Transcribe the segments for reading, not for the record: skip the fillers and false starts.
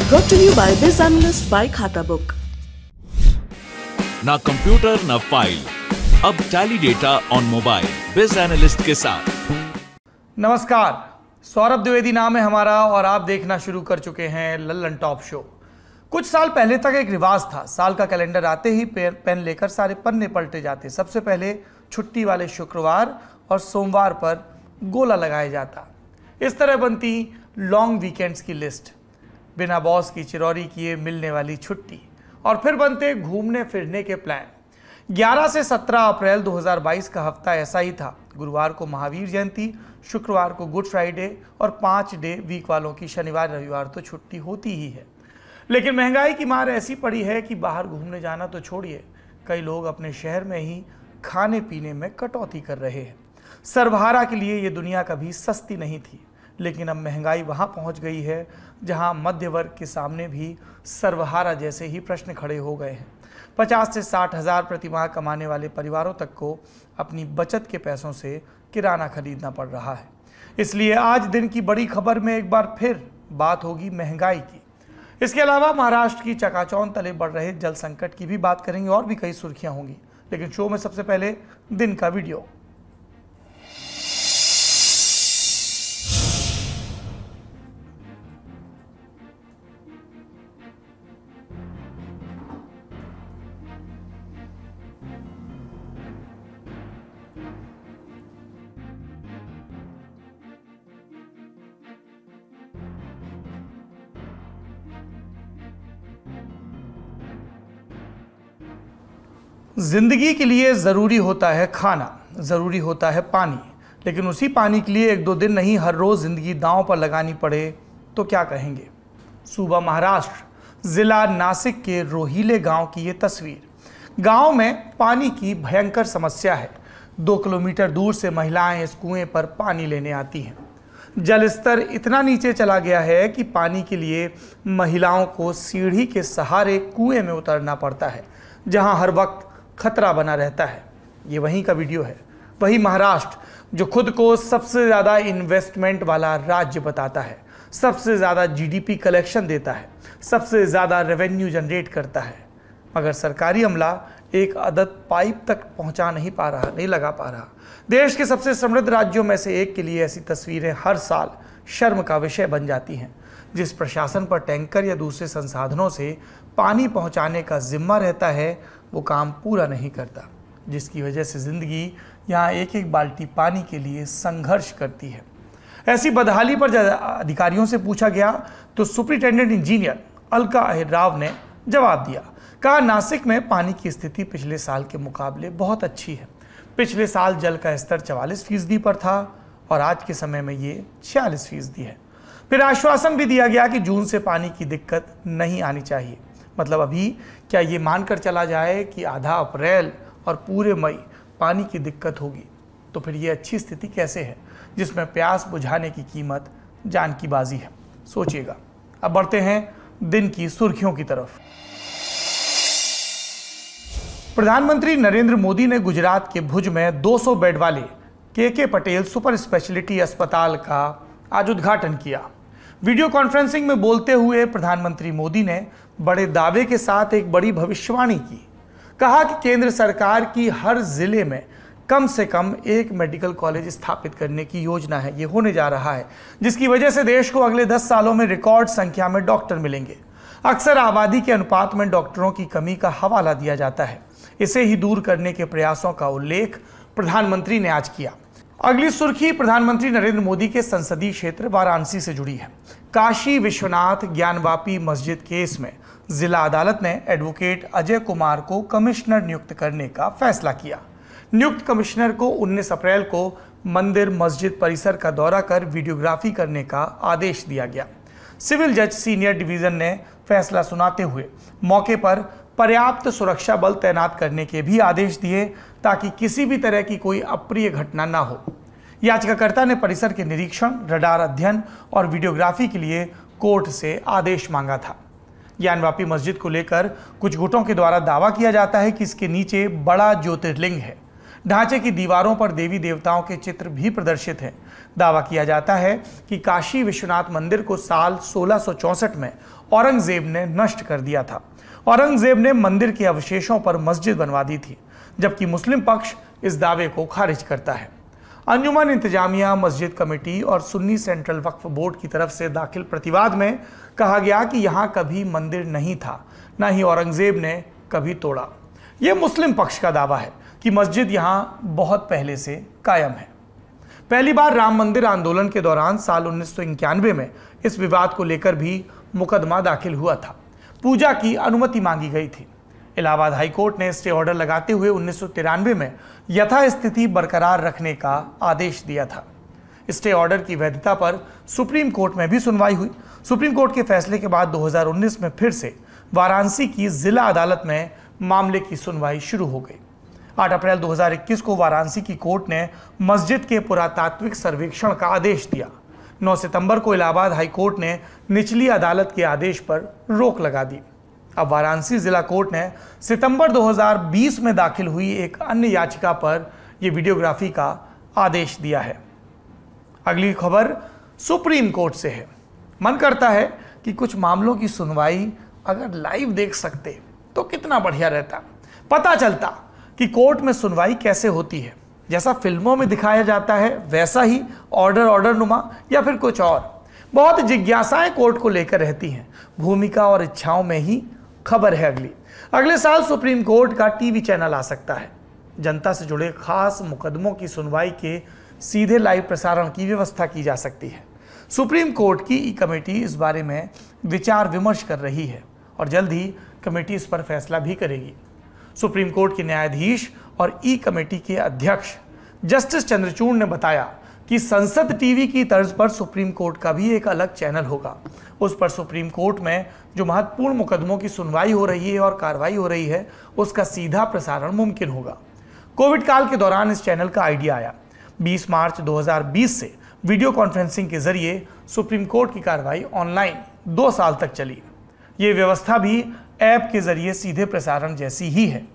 Brought to you by BizAnalyst by खाता book. ना computer ना फाइल, अब टैली डेटा ऑन मोबाइल बिज एनालिस्ट के साथ। नमस्कार, सौरभ द्विवेदी नाम है हमारा और आप देखना शुरू कर चुके हैं लल्लन टॉप शो। कुछ साल पहले तक एक रिवाज था, साल का कैलेंडर आते ही पेन लेकर सारे पन्ने पलटे जाते। सबसे पहले छुट्टी वाले शुक्रवार और सोमवार पर गोला लगाया जाता। इस तरह बनती लॉन्ग वीकेंड्स की लिस्ट, बिना बॉस की चिरौरी किए मिलने वाली छुट्टी, और फिर बनते घूमने फिरने के प्लान। 11 से 17 अप्रैल 2022 का हफ्ता ऐसा ही था। गुरुवार को महावीर जयंती, शुक्रवार को गुड फ्राइडे और 5 डे वीक वालों की शनिवार रविवार तो छुट्टी होती ही है। लेकिन महंगाई की मार ऐसी पड़ी है कि बाहर घूमने जाना तो छोड़िए, कई लोग अपने शहर में ही खाने पीने में कटौती कर रहे हैं। सर्वहारा के लिए ये दुनिया कभी सस्ती नहीं थी, लेकिन अब महंगाई वहाँ पहुँच गई है जहाँ मध्य वर्ग के सामने भी सर्वहारा जैसे ही प्रश्न खड़े हो गए हैं। 50 से 60 हज़ार प्रतिमाह कमाने वाले परिवारों तक को अपनी बचत के पैसों से किराना खरीदना पड़ रहा है। इसलिए आज दिन की बड़ी खबर में एक बार फिर बात होगी महंगाई की। इसके अलावा महाराष्ट्र की चकाचौंध तले बढ़ रहे जल संकट की भी बात करेंगे और भी कई सुर्खियां होंगी। लेकिन शो में सबसे पहले दिन का वीडियो। जिंदगी के लिए ज़रूरी होता है खाना, ज़रूरी होता है पानी, लेकिन उसी पानी के लिए 1-2 दिन नहीं हर रोज़ ज़िंदगी दांव पर लगानी पड़े तो क्या कहेंगे। सूबा महाराष्ट्र, ज़िला नासिक के रोहिले गांव की ये तस्वीर। गांव में पानी की भयंकर समस्या है। 2 किलोमीटर दूर से महिलाएं इस कुएं पर पानी लेने आती हैं। जल स्तर इतना नीचे चला गया है कि पानी के लिए महिलाओं को सीढ़ी के सहारे कुएं में उतरना पड़ता है, जहां हर वक्त खतरा बना रहता है। ये वहीं का वीडियो है, वही महाराष्ट्र जो खुद को सबसे ज़्यादा इन्वेस्टमेंट वाला राज्य बताता है, सबसे ज़्यादा जीडीपी कलेक्शन देता है, सबसे ज़्यादा रेवेन्यू जनरेट करता है, मगर सरकारी अमला एक अदद पाइप तक नहीं लगा पा रहा। देश के सबसे समृद्ध राज्यों में से एक के लिए ऐसी तस्वीरें हर साल शर्म का विषय बन जाती हैं। जिस प्रशासन पर टैंकर या दूसरे संसाधनों से पानी पहुंचाने का जिम्मा रहता है, वो काम पूरा नहीं करता, जिसकी वजह से ज़िंदगी यहाँ एक एक बाल्टी पानी के लिए संघर्ष करती है। ऐसी बदहाली पर जब अधिकारियों से पूछा गया तो सुपरिटेंडेंट इंजीनियर अलका अहिर ने जवाब दिया। कहा, नासिक में पानी की स्थिति पिछले साल के मुकाबले बहुत अच्छी है। पिछले साल जल का स्तर 44% पर था और आज के समय में ये 46% है। फिर आश्वासन भी दिया गया कि जून से पानी की दिक्कत नहीं आनी चाहिए। मतलब अभी क्या ये मानकर चला जाए कि आधा अप्रैल और पूरे मई पानी की दिक्कत होगी, तो फिर ये अच्छी स्थिति कैसे है जिसमें प्यास बुझाने की कीमत जान की बाजी है। सोचिएगा। अब बढ़ते हैं दिन की सुर्खियों की तरफ। प्रधानमंत्री नरेंद्र मोदी ने गुजरात के भुज में 200 बेड वाले के पटेल सुपर स्पेशलिटी अस्पताल का आज उद्घाटन किया। वीडियो कॉन्फ्रेंसिंग में बोलते हुए प्रधानमंत्री मोदी ने बड़े दावे के साथ एक बड़ी भविष्यवाणी की। कहा कि केंद्र सरकार की हर जिले में कम से कम एक मेडिकल कॉलेज स्थापित करने की योजना है, ये होने जा रहा है, जिसकी वजह से देश को अगले 10 सालों में रिकॉर्ड संख्या में डॉक्टर मिलेंगे। अक्सर आबादी के अनुपात में डॉक्टरों की कमी का हवाला दिया जाता है। इसे ही दूर करने के प्रयासों का उल्लेख प्रधानमंत्री ने आज किया। अगली सुर्खी प्रधानमंत्री नरेंद्र मोदी के संसदीय क्षेत्र वाराणसी से जुड़ी है। काशी विश्वनाथ ज्ञानवापी मस्जिद केस में जिला अदालत ने एडवोकेट अजय कुमार को कमिश्नर नियुक्त करने का फैसला किया। नियुक्त कमिश्नर को 19 अप्रैल को मंदिर मस्जिद परिसर का दौरा कर वीडियोग्राफी करने का आदेश दिया गया। सिविल जज सीनियर डिवीजन ने फैसला सुनाते हुए मौके पर पर्याप्त सुरक्षा बल तैनात करने के भी आदेश दिए, ताकि किसी भी तरह की कोई अप्रिय घटना ना हो। याचिकाकर्ता ने परिसर के निरीक्षण, रडार अध्ययन और वीडियोग्राफी के लिए कोर्ट से आदेश मांगा था। ज्ञानवापी मस्जिद को लेकर कुछ गुटों के द्वारा दावा किया जाता है कि इसके नीचे बड़ा ज्योतिर्लिंग है। ढांचे की दीवारों पर देवी देवताओं के चित्र भी प्रदर्शित हैं। दावा किया जाता है कि काशी विश्वनाथ मंदिर को साल 1664 में औरंगजेब ने नष्ट कर दिया था। औरंगजेब ने मंदिर के अवशेषों पर मस्जिद बनवा दी थी, जबकि मुस्लिम पक्ष इस दावे को खारिज करता है। अंजुमन इंतजामिया, मस्जिद कमेटी और सुन्नी सेंट्रल वक्फ बोर्ड की तरफ से दाखिल प्रतिवाद में कहा गया कि यहाँ कभी मंदिर नहीं था, न ही औरंगजेब ने कभी तोड़ा। यह मुस्लिम पक्ष का दावा है कि मस्जिद यहाँ बहुत पहले से कायम है। पहली बार राम मंदिर आंदोलन के दौरान साल 1991 में इस विवाद को लेकर भी मुकदमा दाखिल हुआ था। पूजा की अनुमति मांगी गई थी। इलाहाबाद हाईकोर्ट ने स्टे ऑर्डर लगाते हुए 1993 में यथास्थिति बरकरार रखने का आदेश दिया था। स्टे ऑर्डर की वैधता पर सुप्रीम कोर्ट में भी सुनवाई हुई। सुप्रीम कोर्ट के फैसले के बाद 2019 में फिर से वाराणसी की जिला अदालत में मामले की सुनवाई शुरू हो गई। 8 अप्रैल 2021 को वाराणसी की कोर्ट ने मस्जिद के पुरातात्विक सर्वेक्षण का आदेश दिया। 9 सितंबर को इलाहाबाद हाईकोर्ट ने निचली अदालत के आदेश पर रोक लगा दी। अब वाराणसी जिला कोर्ट ने सितंबर 2020 में दाखिल हुई एक अन्य याचिका पर यह वीडियोग्राफी का आदेश दिया है। अगली खबर सुप्रीम कोर्ट से है। मन करता है कि कुछ मामलों की सुनवाई अगर लाइव देख सकते तो कितना बढ़िया रहता। पता चलता कि कोर्ट में सुनवाई कैसे होती है। जैसा फिल्मों में दिखाया जाता है वैसा ही ऑर्डर नुमा या फिर कुछ और। बहुत जिज्ञासाएं कोर्ट को लेकर रहती हैं। भूमिका और इच्छाओं में ही खबर है अगले साल सुप्रीम कोर्ट का टीवी चैनल आ सकता है। जनता से जुड़े खास मुकदमों की सुनवाई के सीधे लाइव प्रसारण की व्यवस्था की जा सकती है। सुप्रीम कोर्ट की ई कमेटी इस बारे में विचार विमर्श कर रही है और जल्द ही कमेटी इस पर फैसला भी करेगी। सुप्रीम कोर्ट के न्यायाधीश और ई कमेटी के अध्यक्ष जस्टिस चंद्रचूड़ ने बताया कि संसद टीवी की तर्ज पर सुप्रीम कोर्ट का भी एक अलग चैनल होगा। उस पर सुप्रीम कोर्ट में जो महत्वपूर्ण मुकदमों की सुनवाई हो रही है और कार्रवाई हो रही है उसका सीधा प्रसारण मुमकिन होगा। कोविड काल के दौरान इस चैनल का आइडिया आया। 20 मार्च 2020 से वीडियो कॉन्फ्रेंसिंग के जरिए सुप्रीम कोर्ट की कार्रवाई ऑनलाइन 2 साल तक चली। ये व्यवस्था भी ऐप के जरिए सीधे प्रसारण जैसी ही है।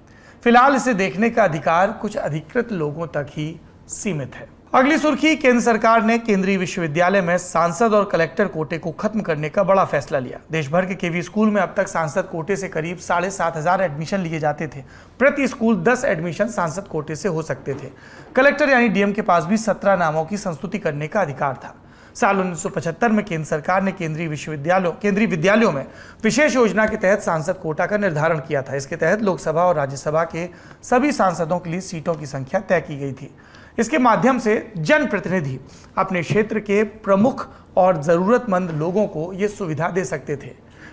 फिलहाल इसे देखने का अधिकार कुछ अधिकृत लोगों तक ही सीमित है। अगली सुर्खी, केंद्र सरकार ने केंद्रीय विश्वविद्यालय में सांसद और कलेक्टर कोटे को खत्म करने का बड़ा फैसला लिया। देश भर के केवी स्कूल में अब तक सांसद कोटे से करीब 7,500 एडमिशन लिए जाते थे। प्रति स्कूल 10 एडमिशन सांसद कोटे से हो सकते थे। कलेक्टर यानी डीएम के पास भी 17 नामों की संस्तुति करने का अधिकार था। साल 1975 में केंद्र सरकार ने केंद्रीय विद्यालयों में विशेष योजना के तहत सांसद कोटा का निर्धारण किया था। इसके तहत लोकसभा और राज्यसभा के सभी सांसदों के लिए सीटों की संख्या तय की गई थी। इसके माध्यम से जनप्रतिनिधि अपने क्षेत्र के प्रमुख और जरूरतमंद लोगों को ये सुविधा दे सकते थे।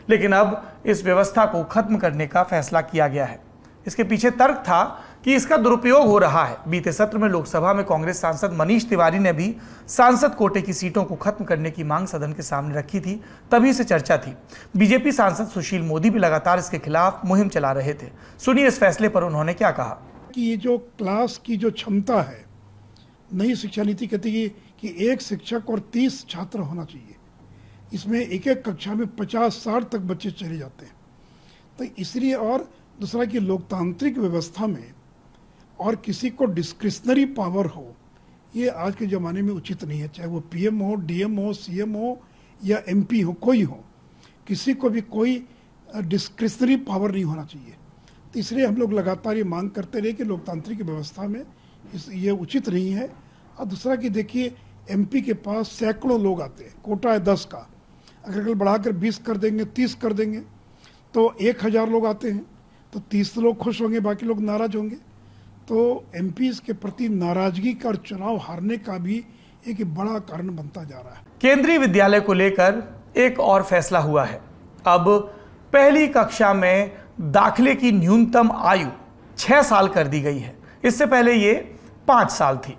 लेकिन अब इस व्यवस्था को खत्म करने का फैसला किया गया है। इसके पीछे तर्क था कि इसका दुरुपयोग हो रहा है। बीते सत्र में लोकसभा में कांग्रेस सांसद मनीष तिवारी ने भी सांसद कोटे की सीटों को खत्म करने की मांग सदन के सामने रखी थी, तभी से चर्चा थी। बीजेपी सांसद सुशील मोदी भी लगातार इसके खिलाफ मुहिम चला रहे थे। सुनिए इस फैसले पर उन्होंने क्या कहा। कि ये जो क्लास की जो क्षमता है, नई शिक्षा नीति कहती है कि 1 शिक्षक और 30 छात्र होना चाहिए। इसमें एक कक्षा में 50-60 तक बच्चे चले जाते हैं। तो इसलिए, और दूसरा कि लोकतांत्रिक व्यवस्था में और किसी को डिस्क्रिशनरी पावर हो, ये आज के ज़माने में उचित नहीं है। चाहे वो पीएम हो, डीएम हो, सीएम हो या एमपी हो, कोई हो, किसी को भी कोई डिस्क्रिशनरी पावर नहीं होना चाहिए। तो इसलिए हम लोग लगातार ये मांग करते रहे कि लोकतांत्रिक व्यवस्था में ये उचित नहीं है। और दूसरा कि देखिए, एमपी के पास सैकड़ों लोग आते हैं, कोटा है 10 का, अगर कल बढ़ाकर 20 कर देंगे, 30 कर देंगे तो 1000 लोग आते हैं, तो 30 लोग खुश होंगे, बाकी लोग नाराज होंगे। तो एमपी के प्रति नाराजगी का और चुनाव हारने का भी एक बड़ा कारण बनता जा रहा है। केंद्रीय विद्यालय को लेकर एक और फैसला हुआ है। अब पहली कक्षा में दाखिले की न्यूनतम आयु 6 साल कर दी गई है। इससे पहले ये 5 साल थी।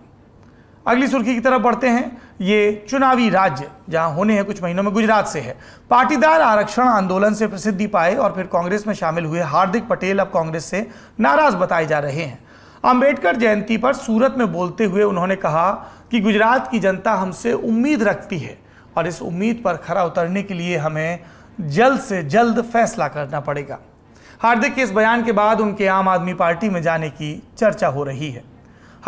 अगली सुर्खी की तरफ बढ़ते हैं। ये चुनावी राज्य जहां होने हैं कुछ महीनों में गुजरात से है। पाटीदार आरक्षण आंदोलन से प्रसिद्धि पाए और फिर कांग्रेस में शामिल हुए हार्दिक पटेल अब कांग्रेस से नाराज बताए जा रहे हैं। अंबेडकर जयंती पर सूरत में बोलते हुए उन्होंने कहा कि गुजरात की जनता हमसे उम्मीद रखती है और इस उम्मीद पर खरा उतरने के लिए हमें जल्द से जल्द फैसला करना पड़ेगा। हार्दिक के इस बयान के बाद उनके आम आदमी पार्टी में जाने की चर्चा हो रही है।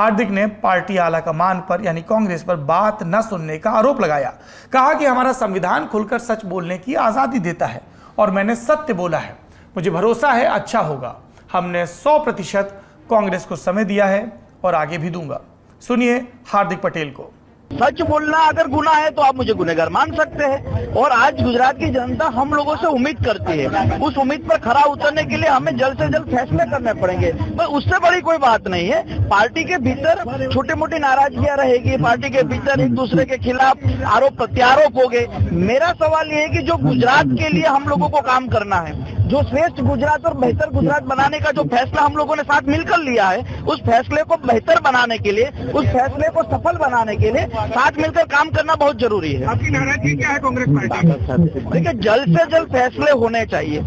हार्दिक ने पार्टी आलाकमान पर यानी कांग्रेस पर बात न सुनने का आरोप लगाया। कहा कि हमारा संविधान खुलकर सच बोलने की आजादी देता है और मैंने सत्य बोला है। मुझे भरोसा है अच्छा होगा। हमने 100% कांग्रेस को समय दिया है और आगे भी दूंगा। सुनिए हार्दिक पटेल को। सच बोलना अगर गुनाह है तो आप मुझे गुनहगार मान सकते हैं और आज गुजरात की जनता हम लोगों से उम्मीद करती है। उस उम्मीद पर खरा उतरने के लिए हमें जल्द से जल्द फैसले करने पड़ेंगे। पर उससे बड़ी कोई बात नहीं है। पार्टी के भीतर छोटी मोटी नाराजगियां रहेगी, पार्टी के भीतर एक दूसरे के खिलाफ आरोप प्रत्यारोप होंगे। मेरा सवाल ये है कि जो गुजरात के लिए हम लोगों को काम करना है, जो श्रेष्ठ गुजरात और बेहतर गुजरात बनाने का जो फैसला हम लोगों ने साथ मिलकर लिया है, उस फैसले को बेहतर बनाने के लिए, उस फैसले को सफल बनाने के लिए साथ मिलकर काम करना बहुत जरूरी है। आपकी नाराजगी क्या है कांग्रेस पार्टी? देखिए, जल्द से जल्द फैसले होने चाहिए।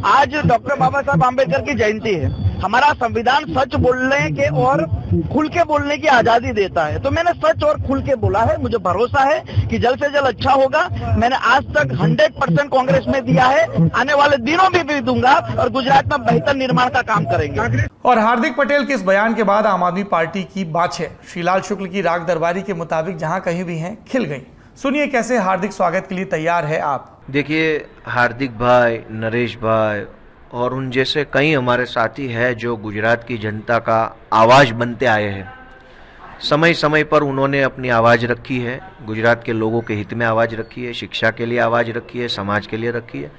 आज डॉक्टर बाबा साहब आम्बेडकर की जयंती है। हमारा संविधान सच बोलने के और खुल के बोलने की आजादी देता है, तो मैंने सच और खुल के बोला है। मुझे भरोसा है कि जल्द से जल्द अच्छा होगा। मैंने आज तक 100% कांग्रेस में दिया है, आने वाले दिनों में भी दूंगा और गुजरात में बेहतर निर्माण का काम करेंगे। और हार्दिक पटेल के इस बयान के बाद आम आदमी पार्टी की बाछें श्रीलाल शुक्ल की राग दरबारी के मुताबिक जहां कहीं भी हैं खिल गई। सुनिए कैसे हार्दिक स्वागत के लिए तैयार है आप। देखिए, हार्दिक भाई, नरेश भाई और उन जैसे कई हमारे साथी हैं जो गुजरात की जनता का आवाज़ बनते आए हैं। समय समय पर उन्होंने अपनी आवाज़ रखी है, गुजरात के लोगों के हित में आवाज़ रखी है, शिक्षा के लिए आवाज़ रखी है, समाज के लिए रखी है।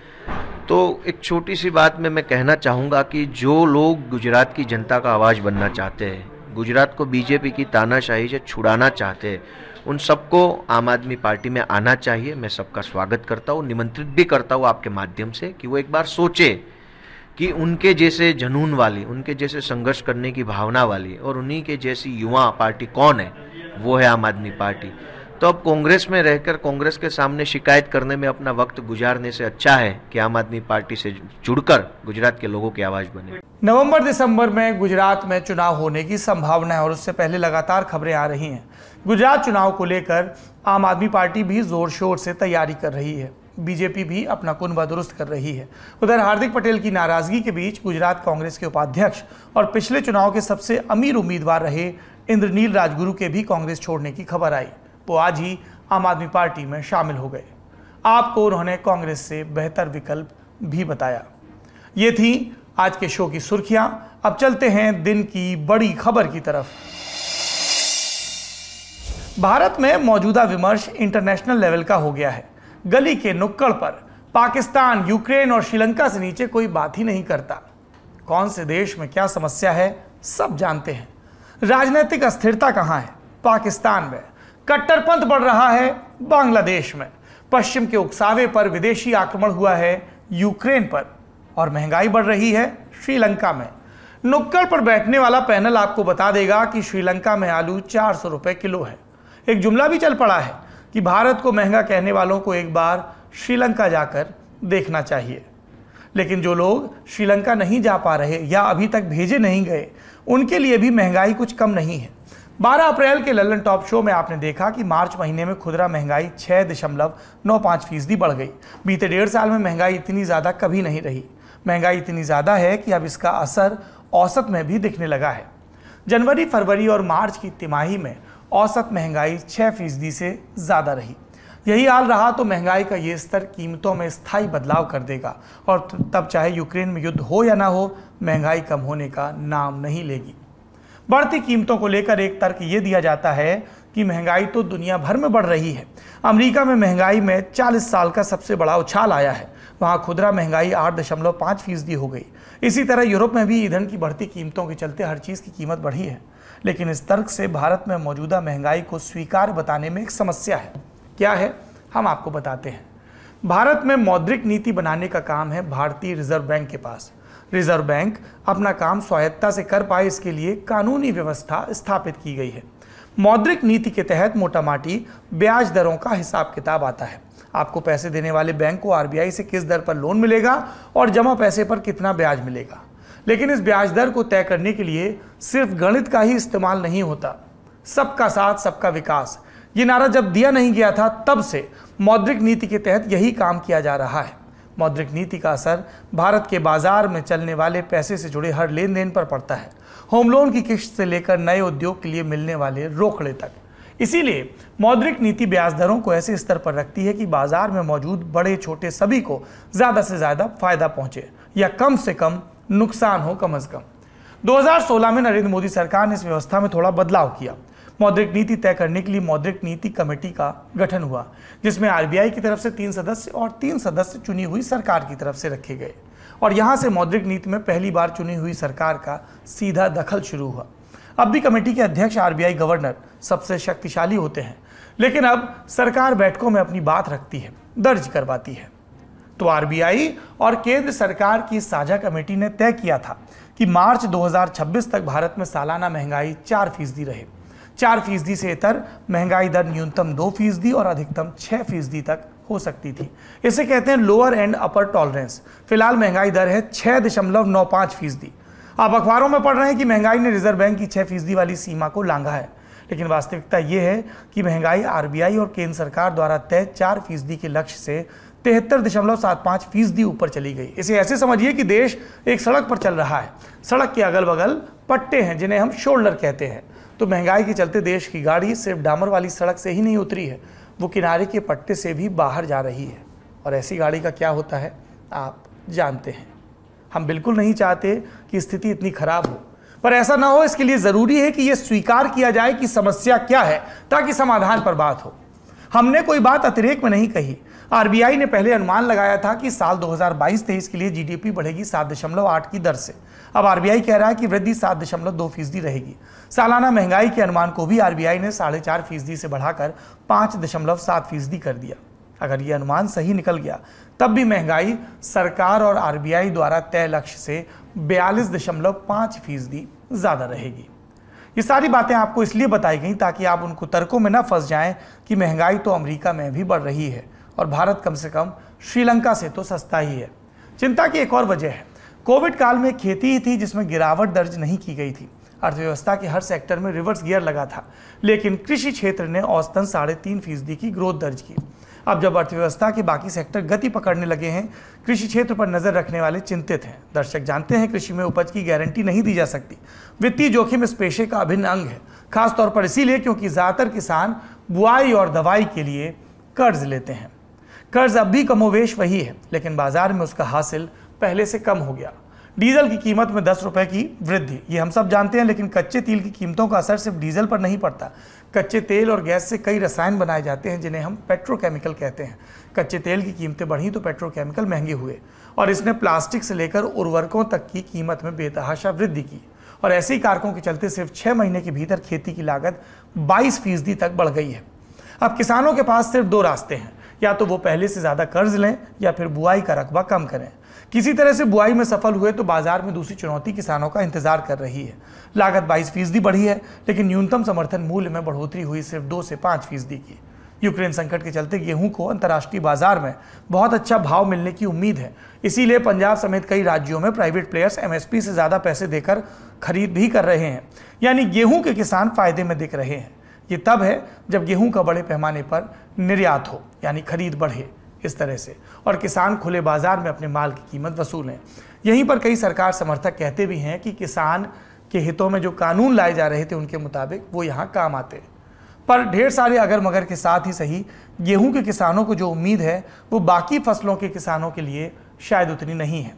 तो एक छोटी सी बात में मैं कहना चाहूँगा कि जो लोग गुजरात की जनता का आवाज़ बनना चाहते हैं, गुजरात को बीजेपी की तानाशाही से छुड़ाना चाहते हैं, उन सबको आम आदमी पार्टी में आना चाहिए। मैं सबका स्वागत करता हूँ, निमंत्रित भी करता हूँ आपके माध्यम से कि वो एक बार सोचे कि उनके जैसे जुनून वाली, उनके जैसे संघर्ष करने की भावना वाली और उन्हीं के जैसी युवा पार्टी कौन है, वो है आम आदमी पार्टी। तो अब कांग्रेस में रहकर कांग्रेस के सामने शिकायत करने में अपना वक्त गुजारने से अच्छा है कि आम आदमी पार्टी से जुड़कर गुजरात के लोगों की आवाज़ बने। नवंबर दिसंबर में गुजरात में चुनाव होने की संभावना है और उससे पहले लगातार खबरें आ रही हैं। गुजरात चुनाव को लेकर आम आदमी पार्टी भी जोर शोर से तैयारी कर रही है, बीजेपी भी अपना कुनबा दुरुस्त कर रही है। उधर हार्दिक पटेल की नाराजगी के बीच गुजरात कांग्रेस के उपाध्यक्ष और पिछले चुनाव के सबसे अमीर उम्मीदवार रहे इंद्रनील राजगुरु के भी कांग्रेस छोड़ने की खबर आई। वो आज ही आम आदमी पार्टी में शामिल हो गए। आपको उन्होंने कांग्रेस से बेहतर विकल्प भी बताया। ये थी आज के शो की सुर्खियां। अब चलते हैं दिन की बड़ी खबर की तरफ। भारत में मौजूदा विमर्श इंटरनेशनल लेवल का हो गया है। गली के नुक्कड़ पर पाकिस्तान, यूक्रेन और श्रीलंका से नीचे कोई बात ही नहीं करता। कौन से देश में क्या समस्या है सब जानते हैं। राजनीतिक अस्थिरता कहां है? पाकिस्तान में। कट्टरपंथ बढ़ रहा है बांग्लादेश में। पश्चिम के उकसावे पर विदेशी आक्रमण हुआ है यूक्रेन पर और महंगाई बढ़ रही है श्रीलंका में। नुक्कड़ पर बैठने वाला पैनल आपको बता देगा कि श्रीलंका में आलू 400 रुपए किलो है। एक जुमला भी चल पड़ा है कि भारत को महंगा कहने वालों को एक बार श्रीलंका जाकर देखना चाहिए। लेकिन जो लोग श्रीलंका नहीं जा पा रहे या अभी तक भेजे नहीं गए, उनके लिए भी महंगाई कुछ कम नहीं है। 12 अप्रैल के लल्लन टॉप शो में आपने देखा कि मार्च महीने में खुदरा महंगाई 6.95% बढ़ गई। बीते 1.5 साल में महंगाई इतनी ज़्यादा कभी नहीं रही। महंगाई इतनी ज़्यादा है कि अब इसका असर औसत में भी दिखने लगा है। जनवरी, फरवरी और मार्च की तिमाही में औसत महंगाई 6% से ज़्यादा रही। यही हाल रहा तो महंगाई का ये स्तर कीमतों में स्थायी बदलाव कर देगा और तब चाहे यूक्रेन में युद्ध हो या ना हो, महंगाई कम होने का नाम नहीं लेगी। बढ़ती कीमतों को लेकर एक तर्क ये दिया जाता है कि महंगाई तो दुनिया भर में बढ़ रही है। अमेरिका में महंगाई में 40 साल का सबसे बड़ा उछाल आया है। वहाँ खुदरा महंगाई 8.5% हो गई। इसी तरह यूरोप में भी ईंधन की बढ़ती कीमतों के चलते हर चीज़ की कीमत बढ़ी है। लेकिन इस तर्क से भारत में मौजूदा महंगाई को स्वीकार्य बताने में एक समस्या है। क्या है, हम आपको बताते हैं। भारत में मौद्रिक नीति बनाने का काम है भारतीय रिजर्व बैंक के पास। रिजर्व बैंक अपना काम स्वायत्तता से कर पाए, इसके लिए कानूनी व्यवस्था स्थापित की गई है। मौद्रिक नीति के तहत मोटामाटी ब्याज दरों का हिसाब किताब आता है। आपको पैसे देने वाले बैंक को आरबीआई से किस दर पर लोन मिलेगा और जमा पैसे पर कितना ब्याज मिलेगा। लेकिन इस ब्याज दर को तय करने के लिए सिर्फ गणित का ही इस्तेमाल नहीं होता। सबका साथ सबका विकास, ये नारा जब दिया नहीं गया था, तब से मौद्रिक नीति के तहत यही काम किया जा रहा है। मौद्रिक नीति का असर भारत के बाजार में चलने वाले पैसे से जुड़े हर लेन देन पर पड़ता है, होम लोन की किश्त से लेकर नए उद्योग के लिए मिलने वाले रोकड़े तक। इसीलिए मौद्रिक नीति ब्याज दरों को ऐसे स्तर पर रखती है कि बाजार में मौजूद बड़े छोटे सभी को ज़्यादा से ज़्यादा फायदा पहुंचे या कम से कम नुकसान हो कम से कम। 2016 में नरेंद्र मोदी सरकार ने इस व्यवस्था में थोड़ा बदलाव किया। मौद्रिक नीति तय करने के लिए मौद्रिक नीति कमेटी का गठन हुआ, जिसमें आरबीआई की तरफ से 3 सदस्य और 3 सदस्य चुनी हुई सरकार की तरफ से रखे गए और यहां से मौद्रिक नीति में पहली बार चुनी हुई सरकार का सीधा दखल शुरू हुआ। अब भी कमेटी के अध्यक्ष आरबीआई गवर्नर सबसे शक्तिशाली होते हैं, लेकिन अब सरकार बैठकों में अपनी बात रखती है, दर्ज करवाती है। तो आरबीआई और केंद्र सरकार की साझा कमेटी ने तय किया था कि मार्च 2026 तक भारत में सालाना महंगाई 4% रहे। 4% से इतर महंगाई दर न्यूनतम 2% और अधिकतम 6% तक हो सकती थी। इसे कहते हैं लोअर एंड अपर टॉलरेंस। फिलहाल महंगाई दर है 6.95%। आप अखबारों में पढ़ रहे हैं कि महंगाई ने रिजर्व बैंक की 6% वाली सीमा को लांघा है, लेकिन वास्तविकता यह है कि महंगाई आरबीआई और केंद्र सरकार द्वारा तय 4% के लक्ष्य से 73.75% ऊपर चली गई। इसे ऐसे समझिए कि देश एक सड़क पर चल रहा है, सड़क के अगल बगल पट्टे हैं जिन्हें हम शोल्डर कहते हैं। तो महंगाई के चलते देश की गाड़ी सिर्फ डामर वाली सड़क से ही नहीं उतरी है, वो किनारे के पट्टे से भी बाहर जा रही है। और ऐसी गाड़ी का क्या होता है आप जानते हैं। हम बिल्कुल नहीं चाहते कि स्थिति इतनी खराब हो, पर ऐसा ना हो इसके लिए ज़रूरी है कि यह स्वीकार किया जाए कि समस्या क्या है, ताकि समाधान पर बात हो। हमने कोई बात अतिरेक में नहीं कही। आरबीआई ने पहले अनुमान लगाया था कि साल 2022-23 के लिए जीडीपी बढ़ेगी 7.8 की दर से। अब आरबीआई कह रहा है कि वृद्धि 7.2% रहेगी। सालाना महंगाई के अनुमान को भी आरबीआई ने 4.5% से बढ़ाकर 5.7% कर दिया। अगर यह अनुमान सही निकल गया तब भी महंगाई सरकार और आरबीआई द्वारा तय लक्ष्य से 42.5% ज़्यादा रहेगी। ये सारी बातें आपको इसलिए बताई गई ताकि आप उनको तर्कों में न फंस जाएं कि महंगाई तो अमेरिका में भी बढ़ रही है और भारत कम से कम श्रीलंका से तो सस्ता ही है। चिंता की एक और वजह है, कोविड काल में खेती ही थी जिसमें गिरावट दर्ज नहीं की गई थी। अर्थव्यवस्था के हर सेक्टर में रिवर्स गियर लगा था, लेकिन कृषि क्षेत्र ने औसतन 3.5% की ग्रोथ दर्ज की। अब जब अर्थव्यवस्था के बाकी सेक्टर गति पकड़ने लगे हैं, कृषि क्षेत्र पर नजर रखने वाले चिंतित हैं। दर्शक जानते हैं कृषि में उपज की गारंटी नहीं दी जा सकती। वित्तीय जोखिम इस पेशे का अभिन्न अंग है, खासतौर पर इसीलिए क्योंकि ज़्यादातर किसान बुआई और दवाई के लिए कर्ज लेते हैं। कर्ज अब भी कमोवेश वही है, लेकिन बाजार में उसका हासिल पहले से कम हो गया। डीजल की कीमत में 10 रुपए की वृद्धि, ये हम सब जानते हैं, लेकिन कच्चे तेल की कीमतों का असर सिर्फ डीजल पर नहीं पड़ता। कच्चे तेल और गैस से कई रसायन बनाए जाते हैं जिन्हें हम पेट्रोकेमिकल कहते हैं। कच्चे तेल की कीमतें बढ़ी तो पेट्रोकेमिकल महंगे हुए और इसने प्लास्टिक से लेकर उर्वरकों तक की कीमत में बेतहाशा वृद्धि की। और ऐसे ही कारकों के चलते सिर्फ 6 महीने के भीतर खेती की लागत 22% तक बढ़ गई है। अब किसानों के पास सिर्फ 2 रास्ते हैं, या तो वो पहले से ज़्यादा कर्ज लें या फिर बुआई का रकबा कम करें। किसी तरह से बुआई में सफल हुए तो बाजार में दूसरी चुनौती किसानों का इंतजार कर रही है। लागत 22% बढ़ी है, लेकिन न्यूनतम समर्थन मूल्य में बढ़ोतरी हुई सिर्फ 2 से 5% की। यूक्रेन संकट के चलते गेहूं को अंतर्राष्ट्रीय बाजार में बहुत अच्छा भाव मिलने की उम्मीद है। इसीलिए पंजाब समेत कई राज्यों में प्राइवेट प्लेयर्स एमएसपी से ज़्यादा पैसे देकर खरीद भी कर रहे हैं, यानी गेहूं के किसान फायदे में दिख रहे हैं। ये तब है जब गेहूं का बड़े पैमाने पर निर्यात हो, यानी खरीद बढ़े इस तरह से, और किसान खुले बाजार में अपने माल की कीमत वसूलें। यहीं पर कई सरकार समर्थक कहते भी हैं कि किसान के हितों में जो कानून लाए जा रहे थे उनके मुताबिक वो यहाँ काम आते। पर ढेर सारे अगर मगर के साथ ही सही गेहूं के किसानों को जो उम्मीद है वो बाकी फसलों के किसानों के लिए शायद उतनी नहीं है।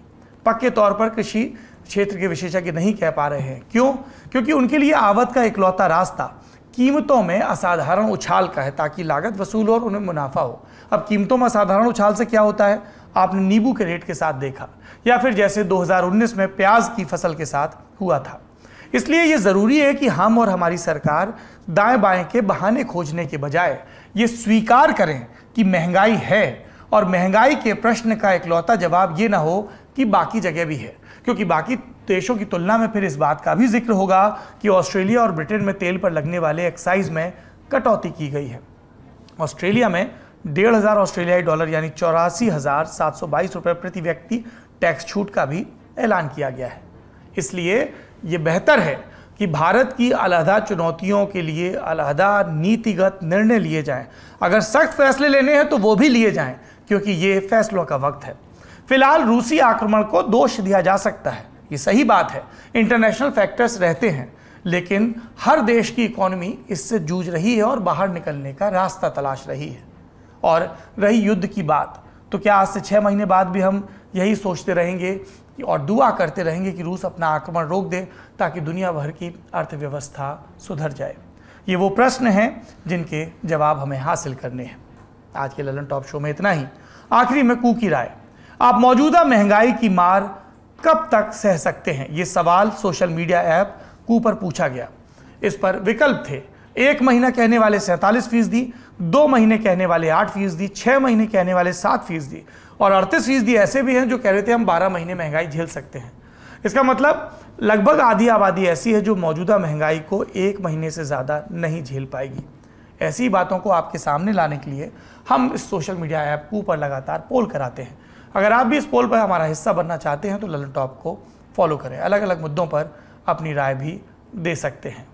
पक्के तौर पर कृषि क्षेत्र के विशेषज्ञ नहीं कह पा रहे हैं। क्यों? क्योंकि उनके लिए आवक का इकलौता रास्ता कीमतों में असाधारण उछाल का है, ताकि लागत वसूल हो और उन्हें मुनाफा हो। अब कीमतों में असाधारण उछाल से क्या होता है आपने नींबू के रेट के साथ देखा, या फिर जैसे 2019 में प्याज की फसल के साथ हुआ था। इसलिए ये ज़रूरी है कि हम और हमारी सरकार दाएं बाएं के बहाने खोजने के बजाय ये स्वीकार करें कि महंगाई है, और महंगाई के प्रश्न का इकलौता जवाब ये ना हो कि बाकी जगह भी है, क्योंकि बाकी देशों की तुलना में फिर इस बात का भी जिक्र होगा कि ऑस्ट्रेलिया और ब्रिटेन में तेल पर लगने वाले एक्साइज में कटौती की गई है। ऑस्ट्रेलिया में 1,500 ऑस्ट्रेलियाई डॉलर यानी 84,722 रुपये प्रति व्यक्ति टैक्स छूट का भी ऐलान किया गया है। इसलिए ये बेहतर है कि भारत की अलहदा चुनौतियों के लिए अलहदा नीतिगत निर्णय लिए जाएं। अगर सख्त फैसले लेने हैं तो वो भी लिए जाएं, क्योंकि ये फैसलों का वक्त है। फिलहाल रूसी आक्रमण को दोष दिया जा सकता है, ये सही बात है, इंटरनेशनल फैक्टर्स रहते हैं, लेकिन हर देश की इकोनॉमी इससे जूझ रही है और बाहर निकलने का रास्ता तलाश रही है। और रही युद्ध की बात, तो क्या आज से 6 महीने बाद भी हम यही सोचते रहेंगे और दुआ करते रहेंगे कि रूस अपना आक्रमण रोक दे ताकि दुनिया भर की अर्थव्यवस्था सुधर जाए? ये वो प्रश्न हैं जिनके जवाब हमें हासिल करने हैं। आज के ललन टॉप शो में इतना ही। आखिरी में कू की राय, आप मौजूदा महंगाई की मार कब तक सह सकते हैं? ये सवाल सोशल मीडिया ऐप कू पर पूछा गया। इस पर विकल्प थे 1 महीना कहने वाले 47%, 2 महीने कहने वाले 8%, 6 महीने कहने वाले 7% और 38% ऐसे भी हैं जो कह रहे थे हम 12 महीने महंगाई झेल सकते हैं। इसका मतलब लगभग आधी आबादी ऐसी है जो मौजूदा महंगाई को 1 महीने से ज़्यादा नहीं झेल पाएगी। ऐसी बातों को आपके सामने लाने के लिए हम इस सोशल मीडिया ऐप कू पर लगातार पोल कराते हैं। अगर आप भी इस पोल पर हमारा हिस्सा बनना चाहते हैं तो ललन टॉप को फॉलो करें, अलग अलग मुद्दों पर अपनी राय भी दे सकते हैं।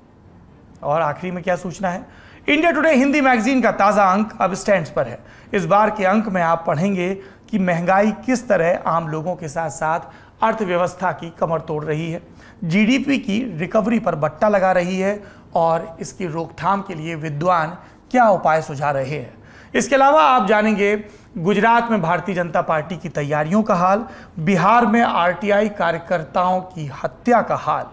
और आखिरी में क्या सूचना है, इंडिया टुडे हिंदी मैगजीन का ताज़ा अंक अब स्टैंड्स पर है। इस बार के अंक में आप पढ़ेंगे कि महंगाई किस तरह आम लोगों के साथ साथ अर्थव्यवस्था की कमर तोड़ रही है, जीडीपी की रिकवरी पर बट्टा लगा रही है और इसकी रोकथाम के लिए विद्वान क्या उपाय सुझा रहे हैं। इसके अलावा आप जानेंगे गुजरात में भारतीय जनता पार्टी की तैयारियों का हाल, बिहार में आरटीआई कार्यकर्ताओं की हत्या का हाल,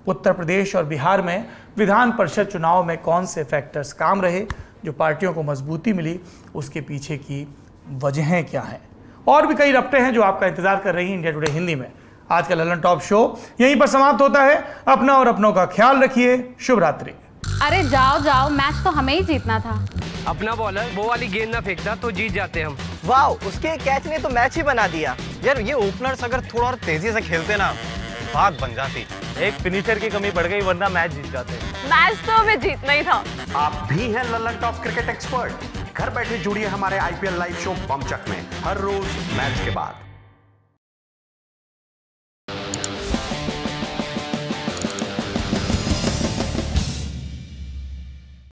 उत्तर प्रदेश और बिहार में विधान परिषद चुनाव में कौन से फैक्टर्स काम रहे, जो पार्टियों को मजबूती मिली, उसके पीछे की वजहें क्या हैं, और भी कई रपटे हैं जो आपका इंतजार कर रही हैं इंडिया टुडे हिंदी में। आज का ललन टॉप शो यहीं पर समाप्त होता है। अपना और अपनों का ख्याल रखिए। शुभ रात्रि। अरे जाओ जाओ, मैच तो हमें ही जीतना था। अपना बॉलर वो वाली गेंद ना फेंकता तो जीत जाते हम। वाह, उसके कैच ने तो मैच ही बना दिया। यार ये ओपनर्स अगर थोड़ा और तेजी से खेलते ना, बात बन जाती। एक फिनिशर की कमी पड़ गई, वरना मैच जीत जाते। मैच तो हमें जीतना ही था। आप भी हैं ललन टॉप क्रिकेट एक्सपर्ट? घर बैठे जुड़िए हमारे आईपीएल लाइव शो बमचक में हर रोज मैच के बाद।